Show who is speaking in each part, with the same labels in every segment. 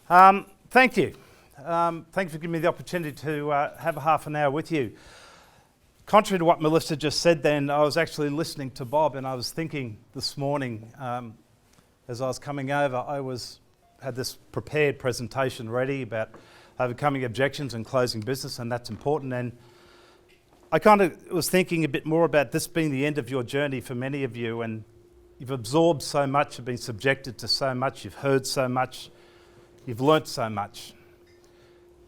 Speaker 1: Thank you. Thanks for giving me the opportunity to have a half an hour with you. Contrary to what Melissa just said then, I was actually listening to Bob and I was thinking this morning as I was coming over, had this prepared presentation ready about overcoming objections and closing business, and that's important. And I kind of was thinking a bit more about this being the end of your journey for many of you, and you've absorbed so much, you've been subjected to so much, you've heard so much, you've learnt so much.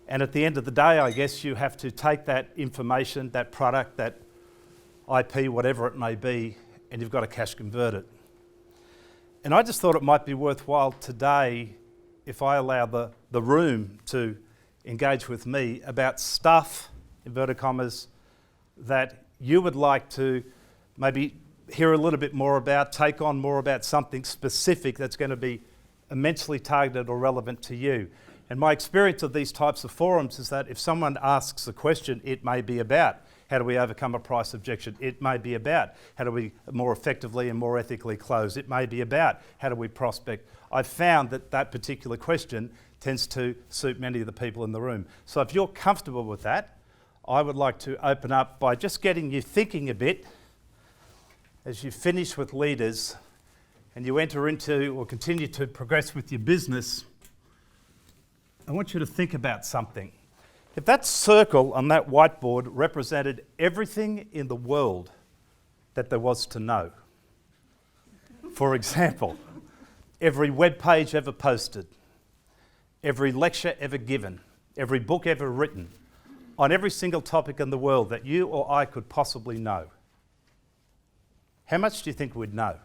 Speaker 1: And at the end of the day, I guess you have to take that information, that product, that IP, whatever it may be, and you've got to cash convert it. And I just thought it might be worthwhile today if I allow the room to engage with me about stuff, inverted commas, that you would like to maybe hear a little bit more about, take on more about something specific that's going to be immensely targeted or relevant to you. And my experience of these types of forums is that if someone asks a question, it may be about how do we overcome a price objection? It may be about how do we more effectively and more ethically close? It may be about how do we prospect? I've found that that particular question tends to suit many of the people in the room. So if you're comfortable with that, I would like to open up by just getting you thinking a bit as you finish with leaders and you enter into or continue to progress with your business. I want you to think about something. If that circle on that whiteboard represented everything in the world that there was to know, for example, every web page ever posted, every lecture ever given, every book ever written, on every single topic in the world that you or I could possibly know, how much do you think we'd know?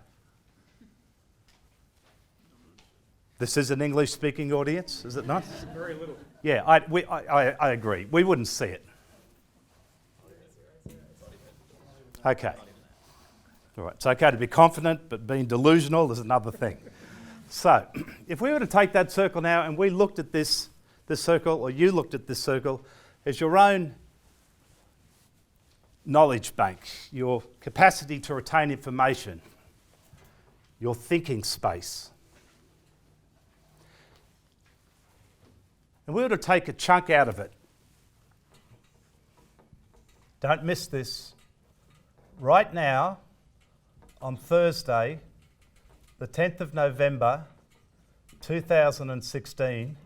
Speaker 1: This is an English-speaking audience, is it not?
Speaker 2: Very little.
Speaker 1: Yeah, I agree. We wouldn't see it. Okay. All right, it's okay to be confident, but being delusional is another thing. So, if we were to take that circle now and we looked at this circle, or you looked at this circle, as your own knowledge bank, your capacity to retain information, your thinking space. And we were to take a chunk out of it. Don't miss this. Right now, on Thursday, the 10th of November, 2016,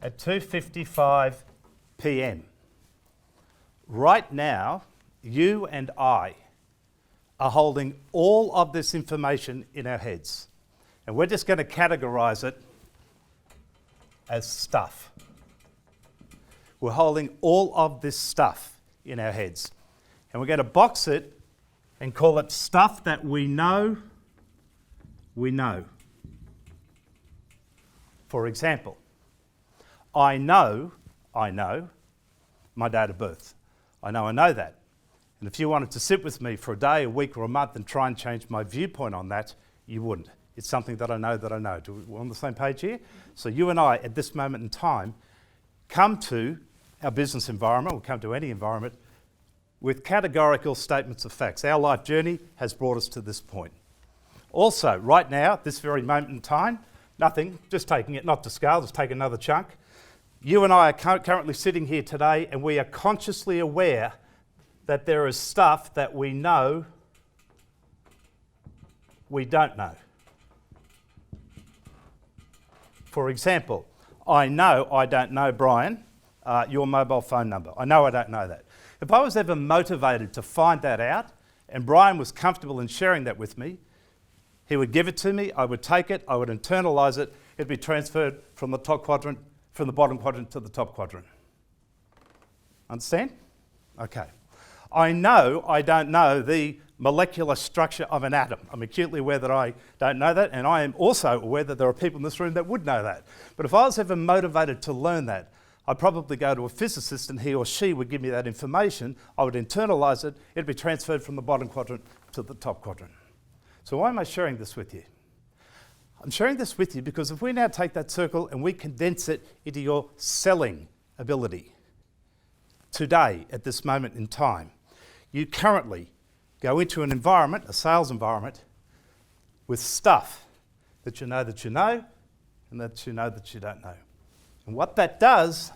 Speaker 1: at 2:55 p.m. Right now, you and I are holding all of this information in our heads. And we're just going to categorize it as stuff. We're holding all of this stuff in our heads. And we're going to box it and call it stuff that we know. For example, I know my date of birth. I know that. And if you wanted to sit with me for a day, a week or a month and try and change my viewpoint on that, you wouldn't. It's something that I know. We're on the same page here? So you and I, at this moment in time, come to our business environment, or come to any environment, with categorical statements of facts. Our life journey has brought us to this point. Also, right now, this very moment in time, nothing, just taking it, not to scale, just take another chunk. You and I are currently sitting here today and we are consciously aware that there is stuff that we know we don't know. For example, I know I don't know, Brian, your mobile phone number. I know I don't know that. If I was ever motivated to find that out and Brian was comfortable in sharing that with me, he would give it to me, I would take it, I would internalise it, it'd be transferred from the top quadrant, from the bottom quadrant to the top quadrant. Understand? Okay. I know I don't know the molecular structure of an atom. I'm acutely aware that I don't know that, and I am also aware that there are people in this room that would know that. But if I was ever motivated to learn that, I'd probably go to a physicist and he or she would give me that information, I would internalise it, it'd be transferred from the bottom quadrant to the top quadrant. So why am I sharing this with you? I'm sharing this with you because if we now take that circle and we condense it into your selling ability today, at this moment in time, you currently go into an environment, a sales environment, with stuff that you know and that you know that you don't know. And what that does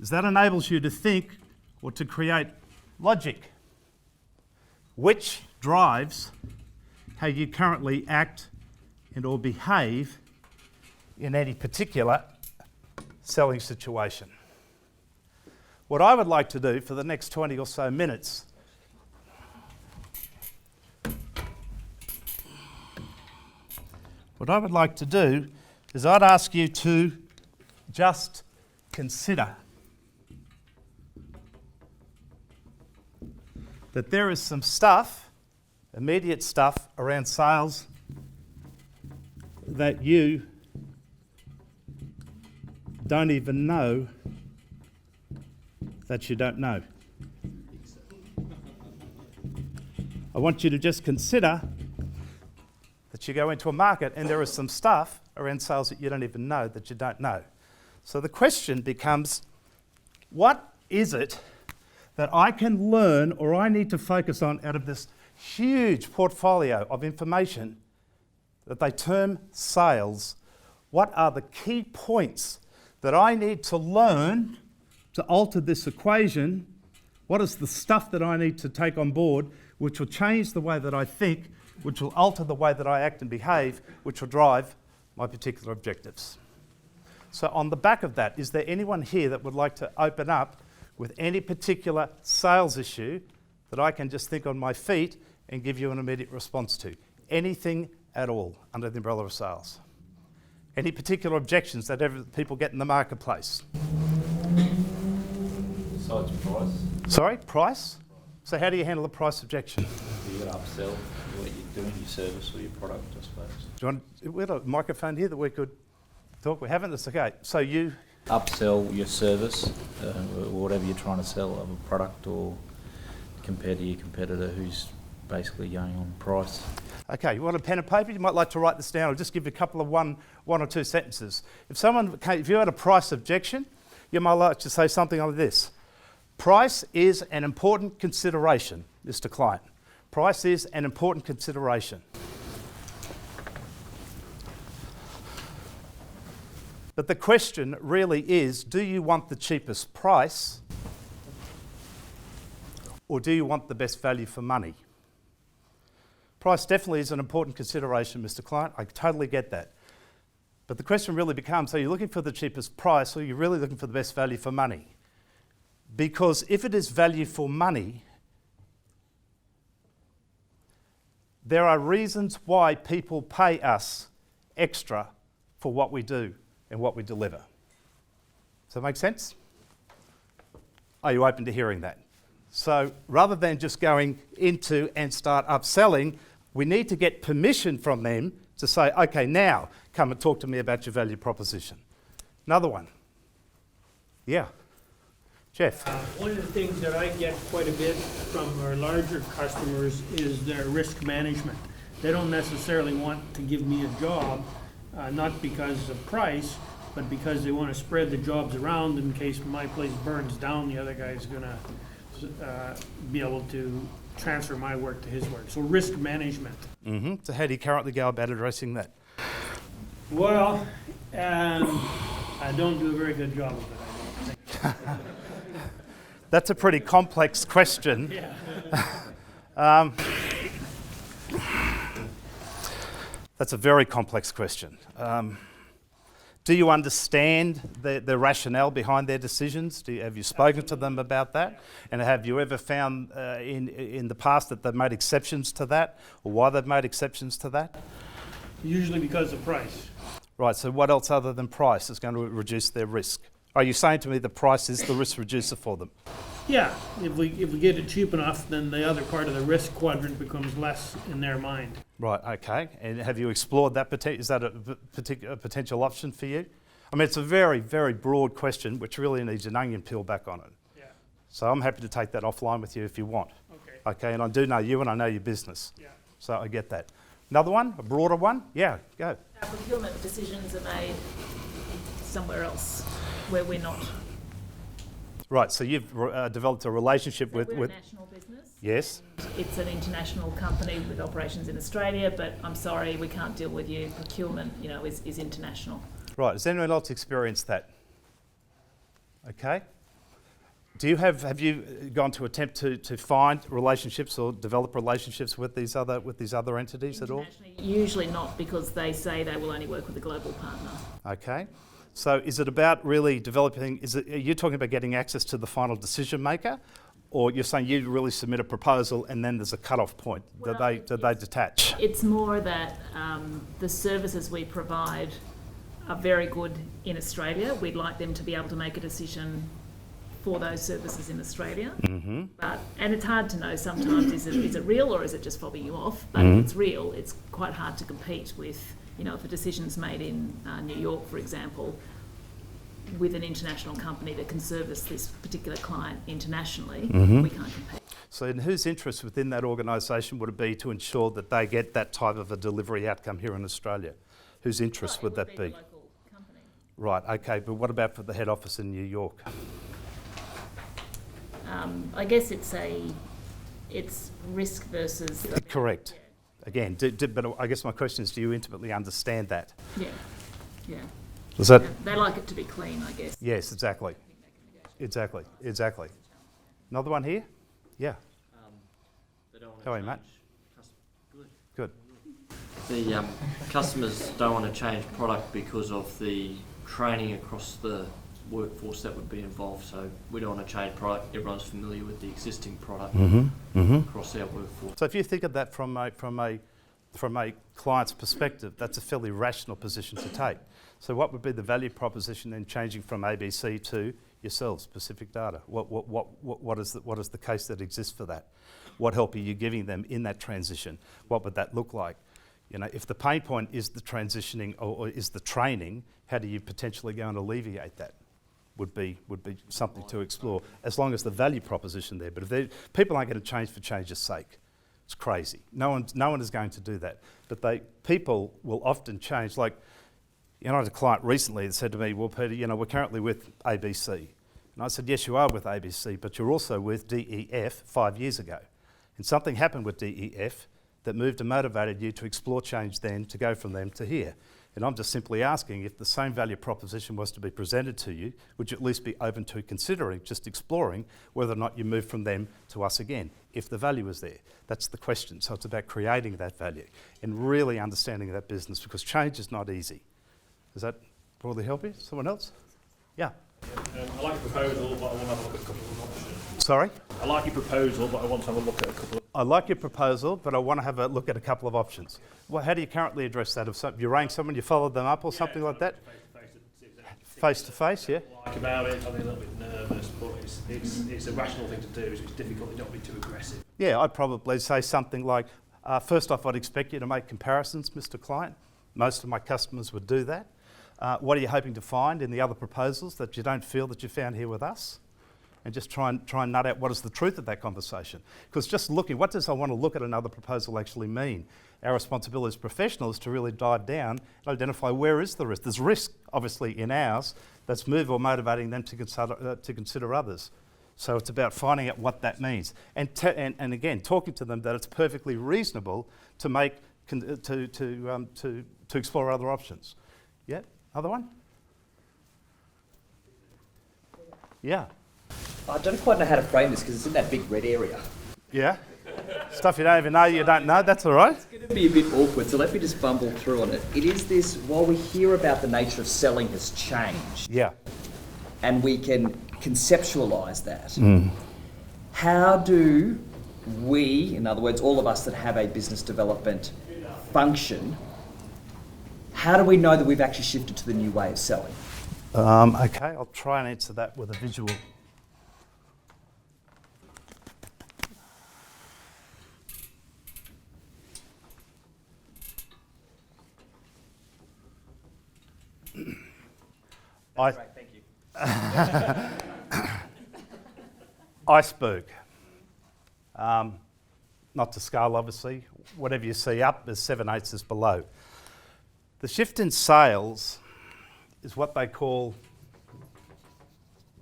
Speaker 1: is that enables you to think or to create logic, which drives how you currently act and or behave in any particular selling situation. What I would like to do for the next 20 or so minutes is I'd ask you to just consider that there is some stuff, immediate stuff around sales that you don't even know that you don't know. I want you to just consider that you go into a market and there is some stuff around sales that you don't even know that you don't know. So the question becomes, what is it that I can learn or I need to focus on out of this huge portfolio of information that they term sales? What are the key points that I need to learn to alter this equation? What is the stuff that I need to take on board which will change the way that I think, which will alter the way that I act and behave, which will drive my particular objectives? So on the back of that, is there anyone here that would like to open up with any particular sales issue that I can just think on my feet and give you an immediate response to? Anything at all under the umbrella of sales? Any particular objections that people get in the marketplace?
Speaker 2: Besides price.
Speaker 1: Sorry, price? So how do you handle a price objection?
Speaker 2: You got to upsell what you're doing, your service or your product, I suppose.
Speaker 1: Do you want, we have a microphone here that we could talk? We haven't, that's okay. So you...
Speaker 2: Upsell your service, whatever you're trying to sell of a product, or compared to your competitor who's basically going on price.
Speaker 1: Okay, you want a pen and paper? You might like to write this down. I'll just give you a couple of one or two sentences. If you had a price objection, you might like to say something like this. Price is an important consideration, Mr. Client. Price is an important consideration. But the question really is, do you want the cheapest price or do you want the best value for money? Price definitely is an important consideration, Mr. Client. I totally get that. But the question really becomes, are you looking for the cheapest price or are you really looking for the best value for money? Because if it is value for money, there are reasons why people pay us extra for what we do and what we deliver. Does that make sense? Are you open to hearing that? So rather than just going into and start upselling, we need to get permission from them to say, okay, now come and talk to me about your value proposition. Another one. Yeah. Jeff.
Speaker 3: One of the things that I get quite a bit from our larger customers is their risk management. They don't necessarily want to give me a job, not because of price, but because they want to spread the jobs around in case my place burns down, the other guy's going to be able to transfer my work to his work. So risk management.
Speaker 1: Mm-hmm. So how do you currently go about addressing that?
Speaker 3: Well, I don't do a very good job of it, I don't think.
Speaker 1: That's a pretty complex question.
Speaker 3: Yeah.
Speaker 1: That's a very complex question. Do you understand the rationale behind their decisions? Have you spoken to them about that? And have you ever found in the past that they've made exceptions to that, or why they've made exceptions to that?
Speaker 3: Usually because of price.
Speaker 1: Right, so what else other than price is going to reduce their risk? Are you saying to me the price is the risk reducer for them?
Speaker 3: Yeah, if we get it cheap enough, then the other part of the risk quadrant becomes less in their mind.
Speaker 1: Right, okay. And have you explored that? Is that a potential option for you? I mean, it's a very, very broad question which really needs an onion peel back on it.
Speaker 3: Yeah.
Speaker 1: So I'm happy to take that offline with you if you want.
Speaker 3: Okay.
Speaker 1: Okay, and I do know you and I know your business.
Speaker 3: Yeah.
Speaker 1: So I get that. Another one, a broader one? Yeah, go.
Speaker 4: Our procurement decisions are made somewhere else where we're not.
Speaker 1: Right, so you've developed a relationship
Speaker 4: So
Speaker 1: with...
Speaker 4: we're a national business.
Speaker 1: Yes.
Speaker 4: It's an international company with operations in Australia, but I'm sorry, we can't deal with you. Procurement, is international.
Speaker 1: Right, has anyone else experienced that? Okay. Have you gone to attempt to find relationships or develop relationships with these other entities at all?
Speaker 4: Usually not, because they say they will only work with a global partner.
Speaker 1: Okay. So is it about really developing, are you talking about getting access to the final decision maker, or you're saying you really submit a proposal and then there's a cut-off point?
Speaker 4: Well,
Speaker 1: do they detach?
Speaker 4: It's more that the services we provide are very good in Australia. We'd like them to be able to make a decision for those services in Australia.
Speaker 1: Mm-hmm.
Speaker 4: And it's hard to know sometimes, is it real or is it just fobbing you off? But if it's real, it's quite hard to compete with, if a decision's made in New York, for example, with an international company that can service this particular client internationally, we can't compete.
Speaker 1: So in whose interest within that organisation would it be to ensure that they get that type of a delivery outcome here in Australia? Whose interest would that be?
Speaker 4: The local company.
Speaker 1: Right, okay, but what about for the head office in New York?
Speaker 4: I guess it's risk versus...
Speaker 1: Correct. Again, but I guess my question is, do you intimately understand that?
Speaker 4: Yeah.
Speaker 1: Is that?
Speaker 4: They like it to be clean, I guess.
Speaker 1: Yes, exactly. Exactly. Another one here? Yeah. How are you, mate? Good.
Speaker 5: The customers don't want to change product because of the training across the workforce that would be involved. So we don't want to change product. Everyone's familiar with the existing product across our workforce.
Speaker 1: So if you think of that from a client's perspective, that's a fairly rational position to take. So what would be the value proposition in changing from ABC to yourselves, Pacific Data? What is the case that exists for that? What help are you giving them in that transition? What would that look like? If the pain point is the transitioning or is the training, how do you potentially go and alleviate that? Would be something to explore, as long as the value proposition there. But if people aren't going to change for change's sake, it's crazy. No one is going to do that. But people will often change. Like, I had a client recently that said to me, "Well, Peter, we're currently with ABC," and I said, "Yes, you are with ABC, but you're also with DEF 5 years ago, and something happened with DEF that moved and motivated you to explore change then to go from them to here." And I'm just simply asking, if the same value proposition was to be presented to you, would you at least be open to considering, just exploring, whether or not you move from them to us again, if the value is there? That's the question. So it's about creating that value and really understanding that business, because change is not easy. Does that broadly help you? Someone else? Yeah.
Speaker 6: I like your proposal, but I want to have a look at a couple of options.
Speaker 1: Sorry?
Speaker 6: I like your proposal, but I want to have a look at a couple of...
Speaker 1: I like your proposal, but I want to have a look at a couple of options. Well, how do you currently address that? If you rang someone, you followed them up or something like that? Face to face, yeah.
Speaker 6: Like about it, I'm a little bit nervous, but it's a rational thing to do, so it's difficult to not be too aggressive.
Speaker 1: Yeah, I'd probably say something like, first off, I'd expect you to make comparisons, Mr. Client. Most of my customers would do that. What are you hoping to find in the other proposals that you don't feel that you found here with us? And just try and nut out what is the truth of that conversation. Because just looking, what does I want to look at another proposal actually mean? Our responsibility as professionals to really dive down and identify where is the risk. There's risk, obviously, in ours that's moving or motivating them to consider others. So it's about finding out what that means. And again, talking to them that it's perfectly reasonable to explore other options. Yeah, other one? Yeah.
Speaker 7: I don't quite know how to frame this because it's in that big red area.
Speaker 1: Yeah? Stuff you don't even know, you don't know, that's all right.
Speaker 7: It's going to be a bit awkward, so let me just bumble through on it. It is this, while we hear about the nature of selling has changed,
Speaker 1: Yeah.
Speaker 7: and we can conceptualise that, how do we, in other words, all of us that have a business development function, how do we know that we've actually shifted to the new way of selling?
Speaker 1: Okay, I'll try and answer that with a visual.
Speaker 7: Great, thank you.
Speaker 1: Iceberg. Not to scale, obviously. Whatever you see up is 7/8 is below. The shift in sales is what they call,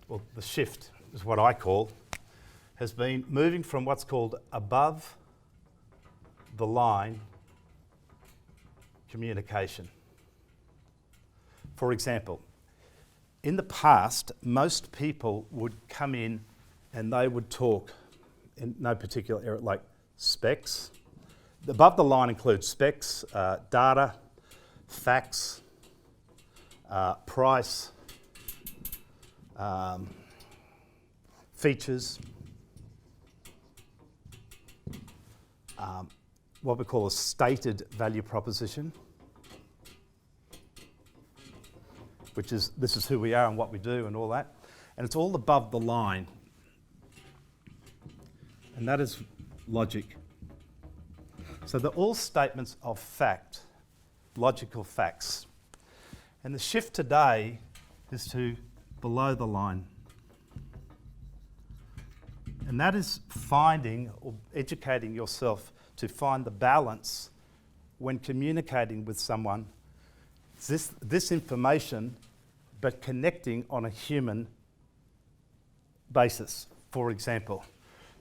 Speaker 1: well, the shift is what I call, has been moving from what's called above the line communication. For example, in the past, most people would come in and they would talk in no particular area, like specs. Above the line includes specs, data, facts, price, features, what we call a stated value proposition, which is this is who we are and what we do and all that. And it's all above the line. And that is logic. So they're all statements of fact, logical facts. And the shift today is to below the line. And that is finding or educating yourself to find the balance when communicating with someone. This information, but connecting on a human basis. For example,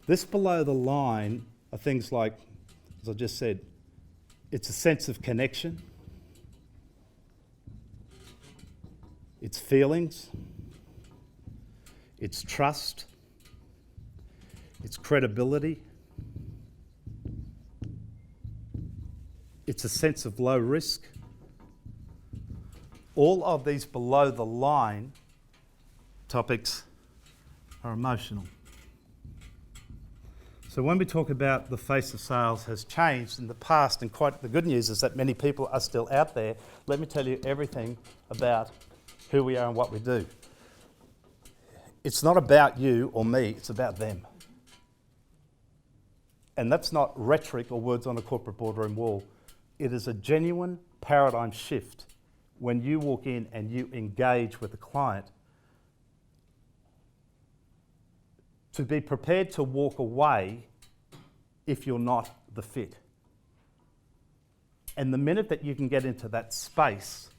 Speaker 1: this below the line are things like, as I just said, it's a sense of connection, it's feelings, it's trust, it's credibility, it's a sense of low risk. All of these below the line topics are emotional. So when we talk about the face of sales has changed in the past, and quite the good news is that many people are still out there, let me tell you everything about who we are and what we do. It's not about you or me, it's about them. And that's not rhetoric or words on a corporate boardroom wall. It is a genuine paradigm shift when you walk in and you engage with a client, to be prepared to walk away if you're not the fit. And the minute that you can get into that space,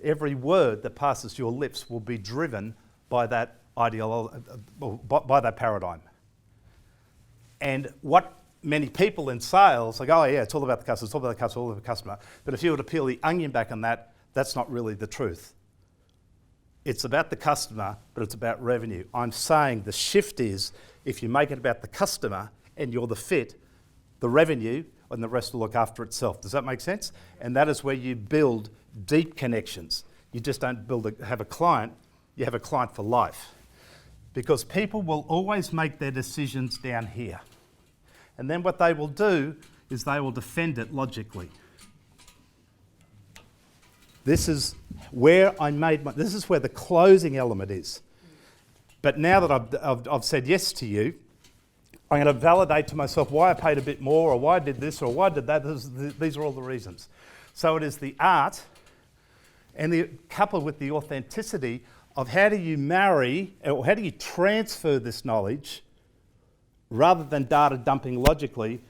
Speaker 1: every word that passes your lips will be driven by that by that paradigm. And what many people in sales, like, oh yeah, it's all about the customer, it's all about the customer, all about the customer. But if you were to peel the onion back on that, that's not really the truth. It's about the customer, but it's about revenue. I'm saying the shift is, if you make it about the customer and you're the fit, the revenue and the rest will look after itself. Does that make sense? And that is where you build deep connections. You just don't have a client, you have a client for life. Because people will always make their decisions down here. And then what they will do is they will defend it logically. This is where this is where the closing element is. But now that I've said yes to you, I'm going to validate to myself why I paid a bit more, or why I did this, or why I did that. These are all the reasons. So it is the art, and coupled with the authenticity of how do you marry, or how do you transfer this knowledge, rather than data dumping logically,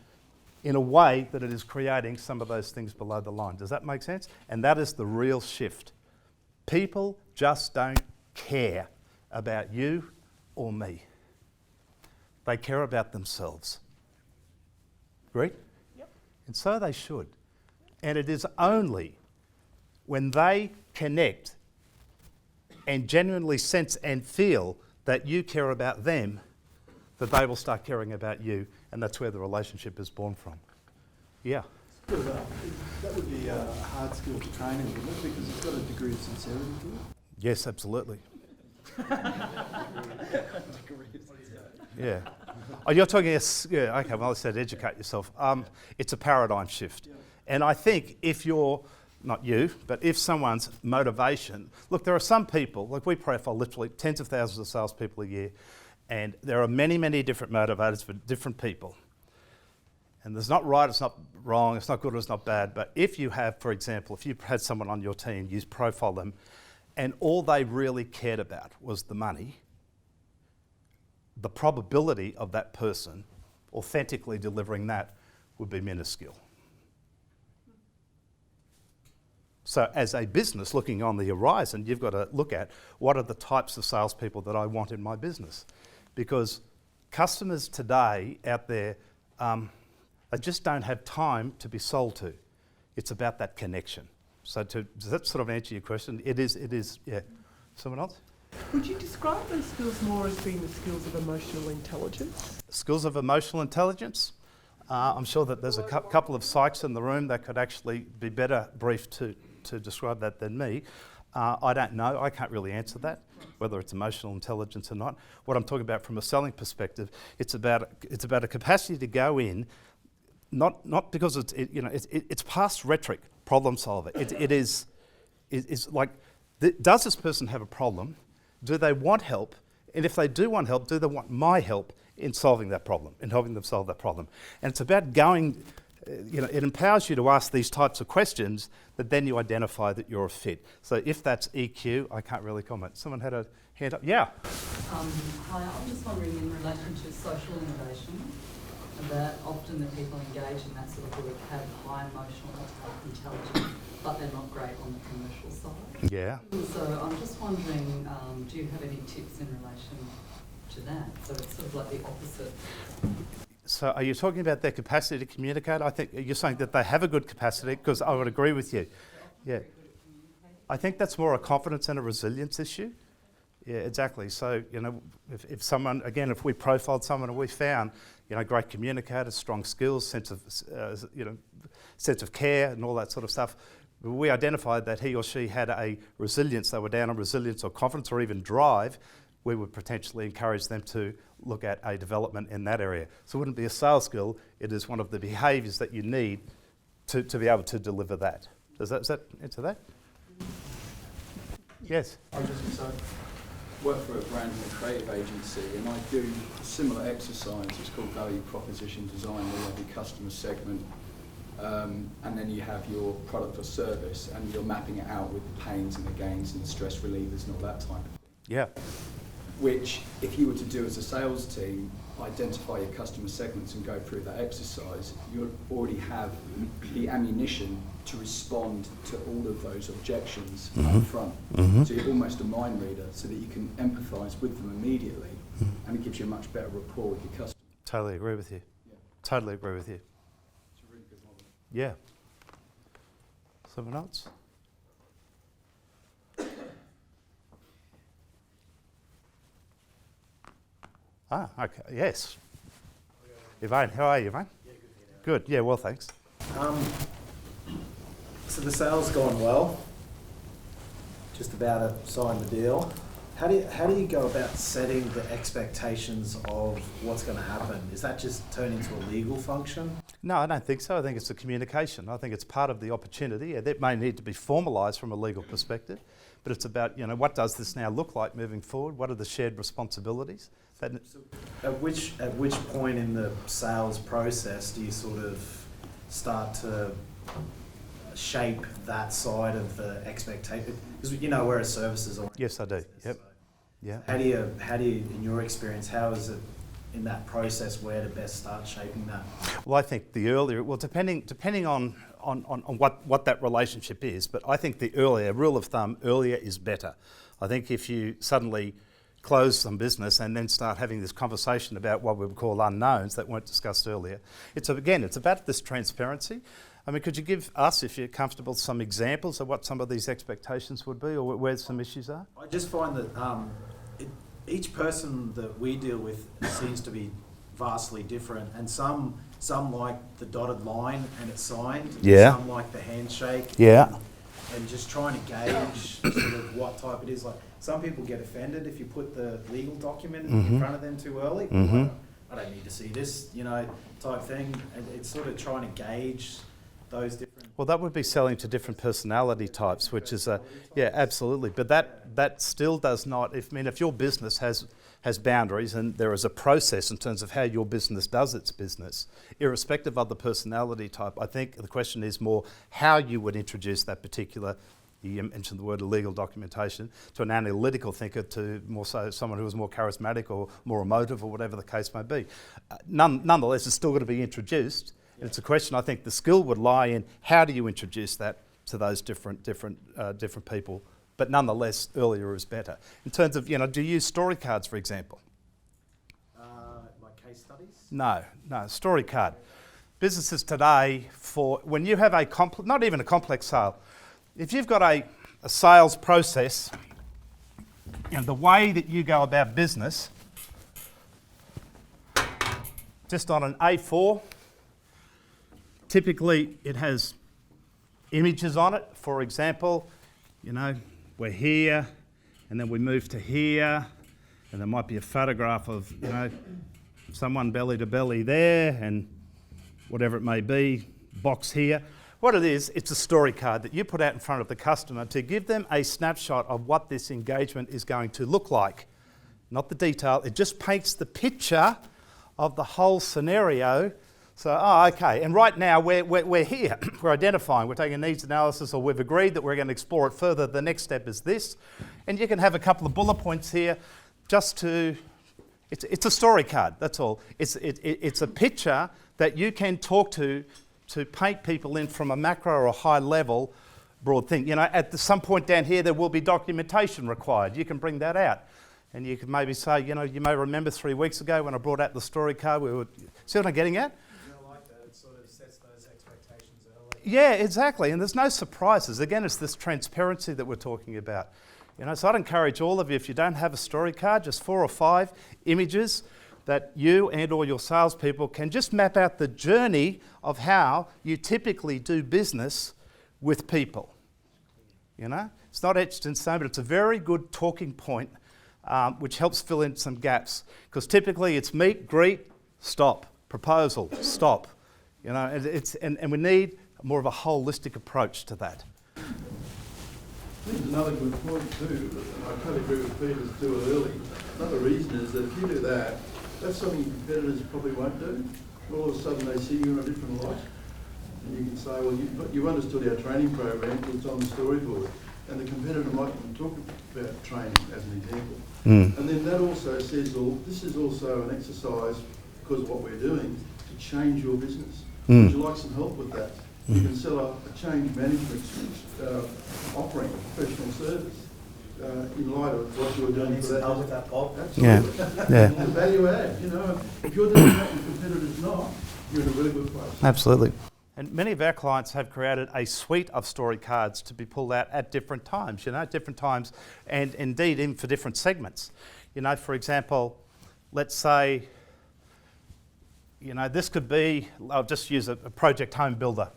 Speaker 1: in a way that it is creating some of those things below the line. Does that make sense? And that is the real shift. People just don't care about you or me. They care about themselves. Agree?
Speaker 3: Yep.
Speaker 1: And so they should. And it is only when they connect and genuinely sense and feel that you care about them that they will start caring about you, and that's where the relationship is born from. Yeah.
Speaker 8: That would be a hard skill to train in, wouldn't it? Because it's got a degree of sincerity to it.
Speaker 1: Yes, absolutely. Yeah. Oh, you're talking, yeah, okay, well I said educate yourself. It's a paradigm shift.
Speaker 8: Yeah.
Speaker 1: And I think if you're, not you, but if someone's motivation, look, there are some people, like we profile literally tens of thousands of salespeople a year, and there are many, many different motivators for different people. And there's not right, it's not wrong, it's not good, it's not bad. But if you have, for example, if you had someone on your team, you profile them, and all they really cared about was the money, the probability of that person authentically delivering that would be minuscule. So as a business looking on the horizon, you've got to look at what are the types of salespeople that I want in my business. Because customers today out there, they just don't have time to be sold to. It's about that connection. So does that sort of answer your question? It is, yeah. Someone else?
Speaker 9: Would you describe those skills more as being the skills of emotional intelligence?
Speaker 1: Skills of emotional intelligence? I'm sure that there's a couple of psychs in the room that could actually be better briefed to describe that than me. I don't know. I can't really answer that, whether it's emotional intelligence or not. What I'm talking about from a selling perspective, it's about a capacity to go in, not because it's past rhetoric, problem solver. It's like, does this person have a problem? Do they want help? And if they do want help, do they want my help in solving that problem, in helping them solve that problem? And it's about going, it empowers you to ask these types of questions that then you identify that you're a fit. So if that's EQ, I can't really comment. Someone had a hand up? Yeah.
Speaker 10: Hi, I'm just wondering in relation to social innovation, that often the people engaged in that sort of work have high emotional intelligence, but they're not great on the commercial side.
Speaker 1: Yeah.
Speaker 10: So I'm just wondering, do you have any tips in relation to that? So it's sort of like the opposite.
Speaker 1: So are you talking about their capacity to communicate? I think you're saying that they have a good capacity, because I would agree with you. Yeah. I think that's more a confidence and a resilience issue. Yeah, exactly. So, if someone, again, if we profiled someone and we found, great communicators, strong skills, sense of care and all that sort of stuff, we identified that he or she had a resilience, they were down on resilience or confidence or even drive, we would potentially encourage them to look at a development in that area. So it wouldn't be a sales skill, it is one of the behaviours that you need to be able to deliver that. Does that answer that? Yes?
Speaker 8: I was just going to say, work for a brand and a creative agency, and I do a similar exercise. It's called value proposition design, where you have your customer segment, and then you have your product or service, and you're mapping it out with the pains and the gains and the stress relievers and all that type of thing.
Speaker 1: Yeah.
Speaker 8: Which, if you were to do as a sales team, identify your customer segments and go through that exercise, you'll already have the ammunition to respond to all of those objections up front. So you're almost a mind reader, so that you can empathise with them immediately, and it gives you a much better rapport with your customer.
Speaker 1: Totally agree with you.
Speaker 8: Yeah.
Speaker 1: Totally agree with you.
Speaker 8: It's a really good model.
Speaker 1: Yeah. Someone else? Okay, yes. Yvonne, how are you, mate?
Speaker 11: Yeah,
Speaker 1: good. Yeah, well, thanks.
Speaker 11: So the sale's gone well, just about to sign the deal. How do you go about setting the expectations of what's going to happen? Is that just turn into a legal function?
Speaker 1: No, I don't think so. I think it's a communication. I think it's part of the opportunity. That may need to be formalised from a legal perspective, but it's about, what does this now look like moving forward? What are the shared responsibilities?
Speaker 11: So at which point in the sales process do you sort of start to shape that side of the expectation? Because we're a services oriented.
Speaker 1: Yes, I do.
Speaker 11: business,
Speaker 1: Yep.
Speaker 11: so
Speaker 1: Yeah.
Speaker 11: How do you, in your experience, how is it in that process where to best start shaping that?
Speaker 1: Well, I think the earlier, depending on what that relationship is, but I think the earlier, rule of thumb, earlier is better. I think if you suddenly close some business and then start having this conversation about what we would call unknowns that weren't discussed earlier, it's about this transparency. I mean, could you give us, if you're comfortable, some examples of what some of these expectations would be, or where some issues are?
Speaker 11: I just find that each person that we deal with seems to be vastly different, and some like the dotted line and it's signed.
Speaker 1: Yeah.
Speaker 11: Some like the handshake.
Speaker 1: Yeah.
Speaker 11: And just trying to gauge sort of what type it is. Like some people get offended if you put the legal document in front of them too early. Like, I don't need to see this, type thing. And it's sort of trying to gauge those different.
Speaker 1: Well, that would be selling to different personality types, which is absolutely. But that still does not. If your business has boundaries and there is a process in terms of how your business does its business, irrespective of the personality type, I think the question is more how you would introduce that particular. You mentioned the word illegal documentation, to an analytical thinker, to more so someone who is more charismatic or more emotive or whatever the case may be. Nonetheless, it's still got to be introduced. Yeah. It's a question, I think the skill would lie in how do you introduce that to those different people. But nonetheless, earlier is better. In terms of, do you use story cards, for example?
Speaker 11: Like case studies?
Speaker 1: No, story card. Businesses today, when you have not even a complex sale, if you've got a sales process, the way that you go about business, just on an A4, typically it has images on it. For example, we're here, and then we move to here, and there might be a photograph of, someone belly to belly there, and whatever it may be, box here. What it is, it's a story card that you put out in front of the customer to give them a snapshot of what this engagement is going to look like. Not the detail, it just paints the picture of the whole scenario. So, okay, and right now we're here, we're identifying, we're taking a needs analysis, or we've agreed that we're going to explore it further. The next step is this. And you can have a couple of bullet points here just to, it's a story card, that's all. It's a picture that you can talk to paint people in from a macro or a high level broad thing. At some point down here there will be documentation required. You can bring that out. And you can maybe say, you may remember 3 weeks ago when I brought out the story card, see what I'm getting at? Yeah, exactly, and there's no surprises. Again, it's this transparency that we're talking about. So I'd encourage all of you, if you don't have a story card, just 4 or 5 images that you and or your salespeople can just map out the journey of how you typically do business with people. It's not etched in stone, but it's a very good talking point, which helps fill in some gaps. Because typically it's meet, greet, stop, proposal, stop. And we need more of a holistic approach to that.
Speaker 12: I think another good point too, and I totally agree with Peter's do it early. Another reason is that if you do that, that's something competitors probably won't do. All of a sudden they see you in a different light. And you can say, well, you've understood our training program, it's on the storyboard. And the competitor might even talk about training as an example. And then that also says, well, this is also an exercise, because of what we're doing, to change your business. Would you like some help with that? You can set up a change management offering, a professional service, in light of what you're doing for that.
Speaker 11: Help with that, Bob?
Speaker 12: Absolutely.
Speaker 1: Yeah.
Speaker 12: The value add, if you're doing that and competitors not, you're in a really good place.
Speaker 1: Absolutely. And many of our clients have created a suite of story cards to be pulled out at different times, and indeed even for different segments. For example, let's say, this could be, I'll just use a project home builder.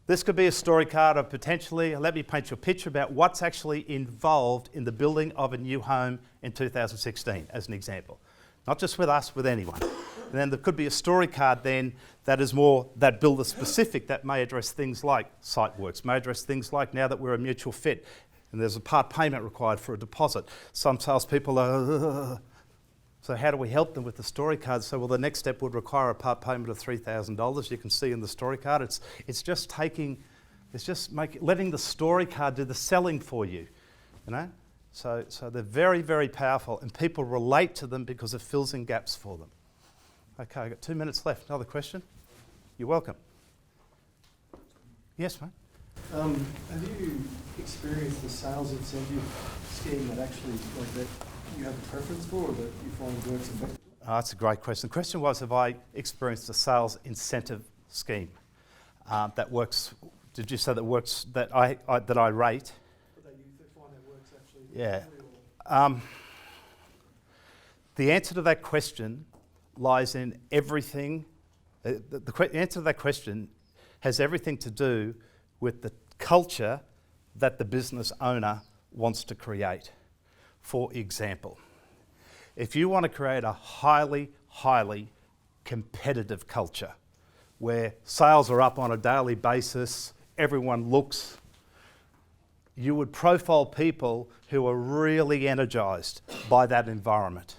Speaker 1: This could be a story card of potentially, let me paint you a picture about what's actually involved in the building of a new home in 2016, as an example. Not just with us, with anyone. And then there could be a story card then that is more that builder specific, that may address things like site works, may address things like now that we're a mutual fit and there's a part payment required for a deposit. Some salespeople are, so how do we help them with the story card? So, well, the next step would require a part payment of $3,000. You can see in the story card, it's just letting the story card do the selling for you, So they're very, very powerful, and people relate to them because it fills in gaps for them. Okay, I've got 2 minutes left. Another question? You're welcome. Yes, mate?
Speaker 13: Have you experienced the sales incentive scheme that actually, that you have a preference for, or that you find works effectively?
Speaker 1: That's a great question. The question was, have I experienced a sales incentive scheme that works? Did you say that works? That I rate?
Speaker 13: But that you find that works actually.
Speaker 1: Yeah. The answer to that question lies in everything. The answer to that question has everything to do with the culture that the business owner wants to create. For example, if you want to create a highly, highly competitive culture where sales are up on a daily basis, everyone looks, you would profile people who are really energised by that environment.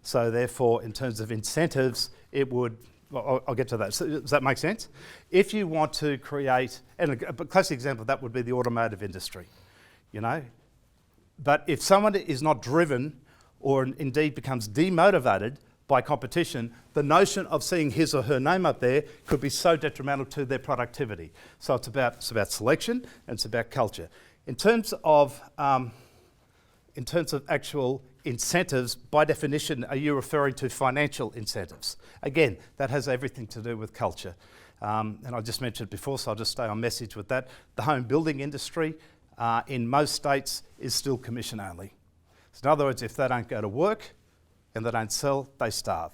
Speaker 1: So therefore, in terms of incentives, it would, I'll get to that. So, does that make sense? If you want to create, and a classic example of that would be the automotive industry, But if someone is not driven or indeed becomes demotivated by competition, the notion of seeing his or her name up there could be so detrimental to their productivity. So it's about selection and it's about culture. In terms of actual incentives, by definition, are you referring to financial incentives? Again, that has everything to do with culture. And I just mentioned it before, so I'll just stay on message with that. The home building industry in most states is still commission only. So in other words, if they don't go to work and they don't sell, they starve.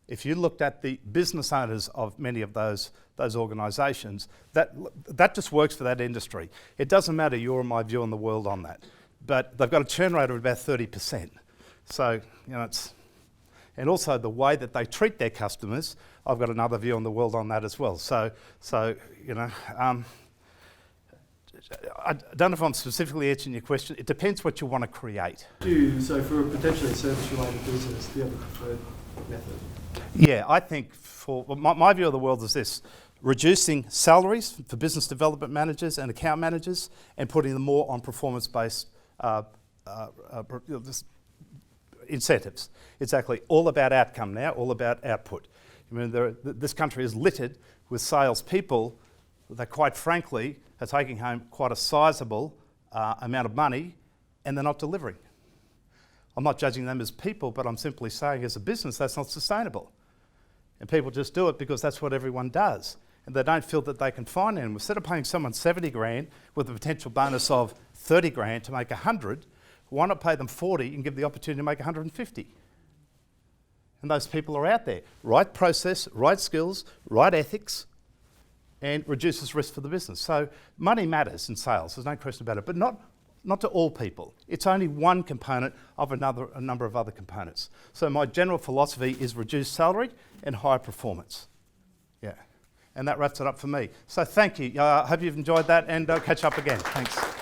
Speaker 1: If you looked at the business owners of many of those organisations, that just works for that industry. It doesn't matter your or my view on the world on that. But they've got a churn rate of about 30%. So, and also the way that they treat their customers, I've got another view on the world on that as well. So I don't know if I'm specifically answering your question. It depends what you want to create.
Speaker 13: So for a potentially service-related business, do you have a preferred method?
Speaker 1: Yeah, I think my view of the world is this: reducing salaries for business development managers and account managers and putting them more on performance-based incentives. It's actually all about outcome now, all about output. I mean, this country is littered with salespeople that, quite frankly, are taking home quite a sizable amount of money and they're not delivering. I'm not judging them as people, but I'm simply saying as a business that's not sustainable. And people just do it because that's what everyone does. And they don't feel that they can find them. Instead of paying someone 70 grand with a potential bonus of 30 grand to make 100, why not pay them 40 and give the opportunity to make 150? And those people are out there. Right process, right skills, right ethics, and reduces risk for the business. So money matters in sales, there's no question about it, but not to all people. It's only one component of a number of other components. So my general philosophy is reduced salary and higher performance. Yeah, and that wraps it up for me. So thank you. I hope you've enjoyed that, and catch up again. Thanks.